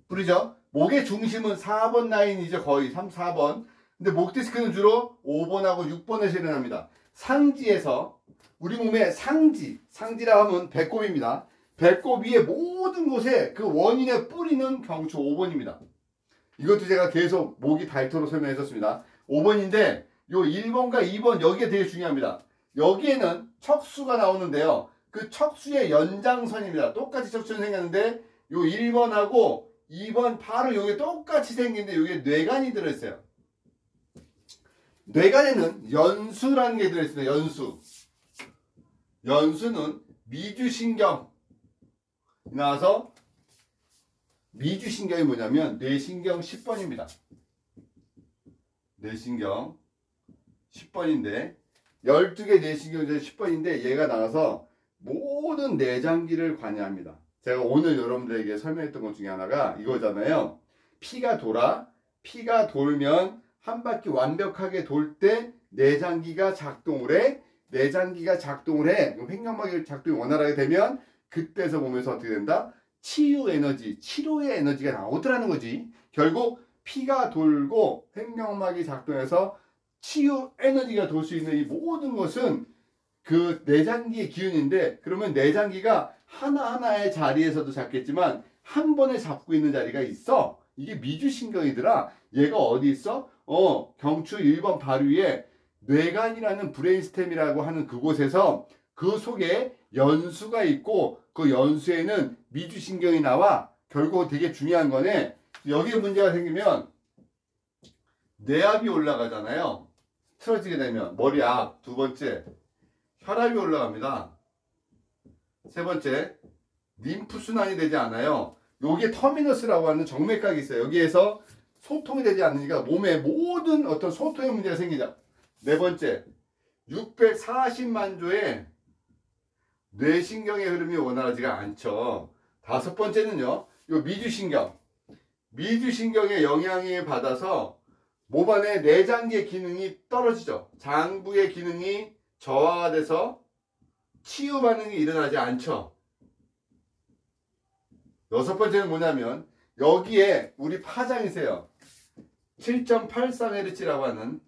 뿔이죠. 목의 중심은 4번 라인이죠. 거의 3, 4번. 근데 목 디스크는 주로 5번하고 6번에서 일어납니다. 상지에서 우리 몸의 상지라 하면 배꼽입니다. 배꼽 위에 모든 곳에 그 원인의 뿌리는 경추 5번입니다. 이것도 제가 계속 목이 닳도록 설명했었습니다. 5번인데 요 1번과 2번 여기에 되게 중요합니다. 여기에는 척수가 나오는데요. 그 척수의 연장선입니다. 똑같이 척수는 생겼는데 요 1번하고 2번 바로 요게 똑같이 생긴데 요게 뇌간이 들어있어요. 뇌간에는 연수라는 게 들어있습니다. 연수는 미주신경 나와서 미주신경이 뭐냐면 뇌신경 10번입니다. 뇌신경 10번인데 12개 뇌신경 중에 10번인데 얘가 나와서 모든 내장기를 관여합니다. 제가 오늘 여러분들에게 설명했던 것 중에 하나가 이거잖아요. 피가 돌면 한 바퀴 완벽하게 돌 때 내장기가 작동을 해. 횡격막이 작동이 원활하게 되면 그때서 보면서 어떻게 된다? 치유 에너지, 치료의 에너지가 나오더라는 거지. 결국 피가 돌고 횡격막이 작동해서 치유 에너지가 돌 수 있는 이 모든 것은 그 내장기의 기운인데, 그러면 내장기가 하나하나의 자리에서도 잡겠지만 한 번에 잡고 있는 자리가 있어. 이게 미주신경이더라. 얘가 어디 있어? 경추 1번 발 위에 뇌간이라는 브레인스템이라고 하는 그곳에서 그 속에 연수가 있고 그 연수에는 미주신경이 나와. 결국 되게 중요한 거네. 여기에 문제가 생기면 뇌압이 올라가잖아요. 틀어지게 되면 머리 앞. 두 번째, 혈압이 올라갑니다. 세 번째, 림프순환이 되지 않아요. 여기에 터미너스라고 하는 정맥각이 있어요. 여기에서 소통이 되지 않으니까 몸에 모든 어떤 소통의 문제가 생기죠. 네 번째, 640만 조의 뇌신경의 흐름이 원활하지가 않죠. 다섯 번째는요, 요 미주신경의 영향을 받아서 몸 안에 내장기의 기능이 떨어지죠. 장부의 기능이 저하가 돼서 치유 반응이 일어나지 않죠. 여섯 번째는 뭐냐면 여기에 우리 파장이세요. 7.83Hz라고 하는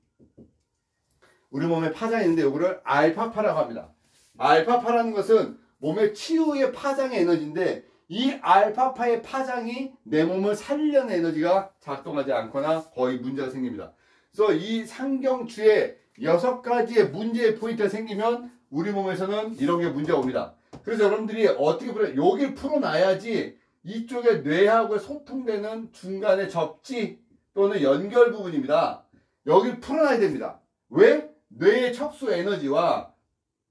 우리 몸에 파장이 있는데 이거를 알파파라고 합니다. 알파파라는 것은 몸의 치유의 파장의 에너지인데 이 알파파의 파장이 내 몸을 살리려는 에너지가 작동하지 않거나 거의 문제가 생깁니다. 그래서 이 상경추에 6가지의 문제의 포인트가 생기면 우리 몸에서는 이런 게 문제가 옵니다. 그래서 여러분들이 어떻게 여기를 풀어놔야지 이쪽에 뇌하고 소통되는 중간의 접지 또는 연결 부분입니다. 여기를 풀어놔야 됩니다. 왜? 뇌의 척수 에너지와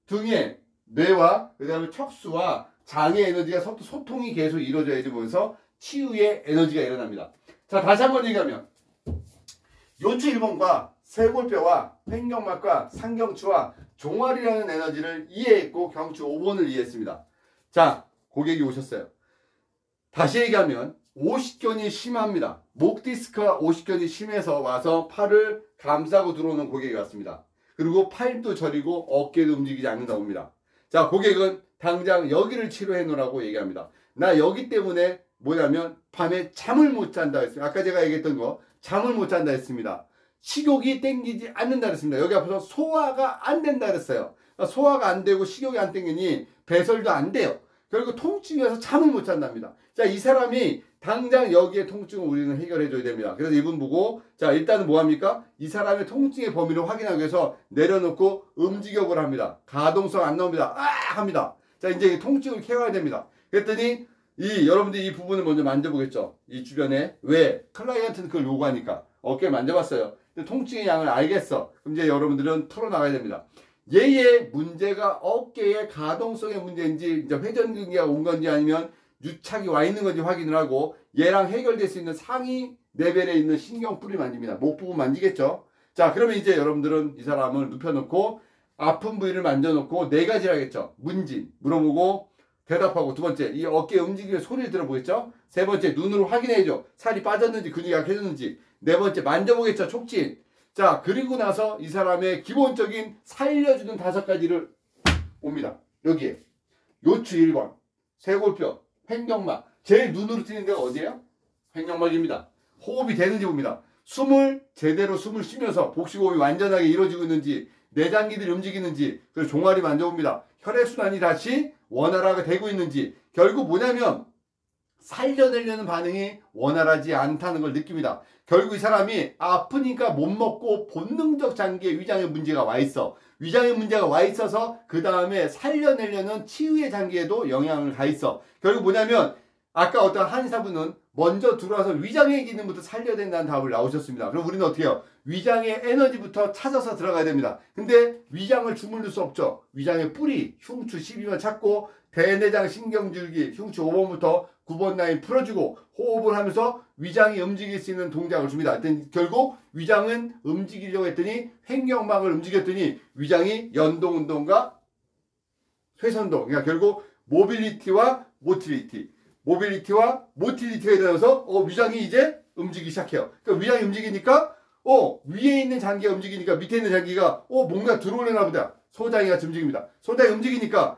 등의 뇌와 그 다음에 척수와 장의 에너지가 소통이 계속 이루어져야지 보면서 치유의 에너지가 일어납니다. 자, 다시 한번 얘기하면 요추 1번과 쇄골뼈와 횡격막과 상경추와 종아리라는 에너지를 이해했고 경추 5번을 이해했습니다. 자, 고객이 오셨어요. 다시 얘기하면 오십견이 심합니다. 목 디스크가 오십견이 심해서 와서 팔을 감싸고 들어오는 고객이 왔습니다. 그리고 팔도 저리고 어깨도 움직이지 않는다고 합니다. 자, 고객은 당장 여기를 치료해 놓으라고 얘기합니다. 나 여기 때문에 뭐냐면 밤에 잠을 못 잔다 했습니다. 아까 제가 얘기했던 거 잠을 못 잔다 했습니다. 식욕이 땡기지 않는다 그랬습니다. 여기 앞에서 소화가 안 된다 그랬어요. 그러니까 소화가 안 되고 식욕이 안 땡기니 배설도 안 돼요. 그리고 통증이 와서 잠을 못 잔답니다. 자, 이 사람이 당장 여기에 통증을 우리는 해결해 줘야 됩니다. 그래서 이분 보고 자, 일단은 뭐합니까? 이 사람의 통증의 범위를 확인하기 위해서 내려놓고 음지격을 합니다. 가동성 안 나옵니다. 합니다. 자, 이제 통증을 케어해야 됩니다. 그랬더니 여러분들이 이 부분을 먼저 만져보겠죠. 이 주변에. 왜? 클라이언트는 그걸 요구하니까. 어깨를 만져봤어요. 근데 통증의 양을 알겠어. 그럼 이제 여러분들은 풀어나가야 됩니다. 얘의 문제가 어깨의 가동성의 문제인지 이제 회전근개가 온 건지 아니면 유착이 와 있는 건지 확인을 하고 얘랑 해결될 수 있는 상위 레벨에 있는 신경뿔을 만집니다. 목 부분 만지겠죠. 자, 그러면 이제 여러분들은 이 사람을 눕혀놓고 아픈 부위를 만져놓고 네 가지를 하겠죠. 물어보고 대답하고, 두 번째 이 어깨 움직이는 소리를 들어보겠죠. 세 번째 눈으로 확인해야죠. 살이 빠졌는지 근육이 약해졌는지. 네 번째 만져보겠죠. 촉진. 자, 그리고 나서 이 사람의 기본적인 살려주는 5가지를 옵니다. 여기에 요추 1번, 쇄골뼈, 횡격막. 제일 눈으로 띄는 데가 어디예요? 횡격막입니다. 호흡이 되는지 봅니다. 제대로 숨을 쉬면서 복식호흡이 완전하게 이루어지고 있는지, 내장기들이 움직이는지, 그리고 종아리 만져봅니다. 혈액순환이 다시 원활하게 되고 있는지. 결국 뭐냐면 살려내려는 반응이 원활하지 않다는 걸 느낍니다. 결국 이 사람이 아프니까 못 먹고 본능적 장기에 위장에 문제가 와 있어. 위장에 문제가 와 있어서 그 다음에 살려내려는 치유의 장기에도 영향을 가 있어. 결국 뭐냐면 아까 어떤 한의사분은 먼저 들어와서 위장의 기능부터 살려야 된다는 답을 나오셨습니다. 그럼 우리는 어떻게 해요? 위장의 에너지부터 찾아서 들어가야 됩니다. 근데 위장을 주물릴 수 없죠. 위장의 뿌리, 흉추 12번 찾고 대내장 신경줄기 흉추 5번부터 9번 라인 풀어주고 호흡을 하면서 위장이 움직일 수 있는 동작을 줍니다. 결국 위장은 움직이려고 했더니 횡격막을 움직였더니 위장이 연동운동과 쇄선동, 그러니까 결국 모빌리티와 모틸리티가 일어나서 위장이 이제 움직이기 시작해요. 그러니까 위장이 움직이니까 위에 있는 장기가 움직이니까 밑에 있는 장기가 뭔가 들어오려나 보다. 소장이 같이 움직입니다. 소장이 움직이니까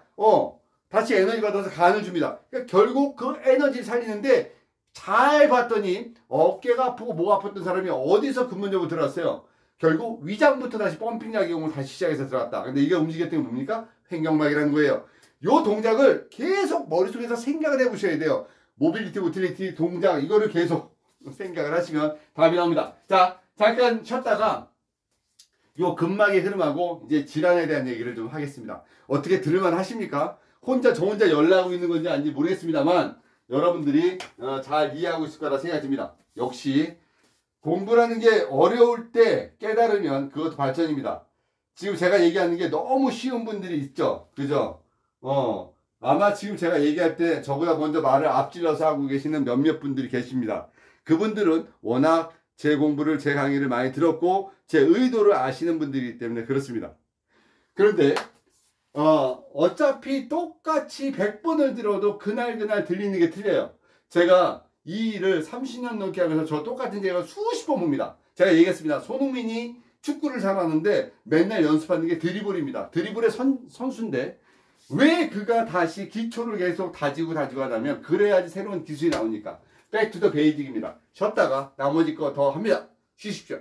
다시 에너지 받아서 간을 줍니다. 그러니까 결국 그 에너지를 살리는데 잘 봤더니 어깨가 아프고 목 아팠던 사람이 어디서 근본적으로 들어왔어요? 결국 위장부터 다시 펌핑 작용을 다시 시작해서 들어왔다. 근데 이게 움직였던 게 뭡니까? 횡격막이라는 거예요. 요 동작을 계속 머릿속에서 생각을 해보셔야 돼요. 모틸리티 동작 이거를 계속 생각을 하시면 답이 나옵니다. 자, 잠깐 쉬었다가 요 근막의 흐름하고 이제 질환에 대한 얘기를 좀 하겠습니다. 어떻게 들을만 하십니까? 저 혼자 연락하고 있는 건지 아닌지 모르겠습니다만 여러분들이 잘 이해하고 있을 거라 생각이 듭니다. 역시 공부라는 게 어려울 때 깨달으면 그것도 발전입니다. 지금 제가 얘기하는 게 너무 쉬운 분들이 있죠. 그죠? 아마 지금 제가 얘기할 때 저보다 먼저 말을 앞질러서 하고 계시는 몇몇 분들이 계십니다. 그분들은 워낙 제 공부를, 제 강의를 많이 들었고 제 의도를 아시는 분들이기 때문에 그렇습니다. 그런데 어차피 똑같이 100번을 들어도 그날 들리는 게 틀려요. 제가 이 일을 30년 넘게 하면서 저 똑같은 제가 수십 번 봅니다. 제가 얘기했습니다. 손흥민이 축구를 잘하는데 맨날 연습하는 게 드리블입니다. 드리블의 선수인데 왜 그가 다시 기초를 계속 다지고 하냐면 그래야지 새로운 기술이 나오니까. 백투더 베이직입니다. 쉬었다가 나머지 거 더 합니다. 쉬십시오.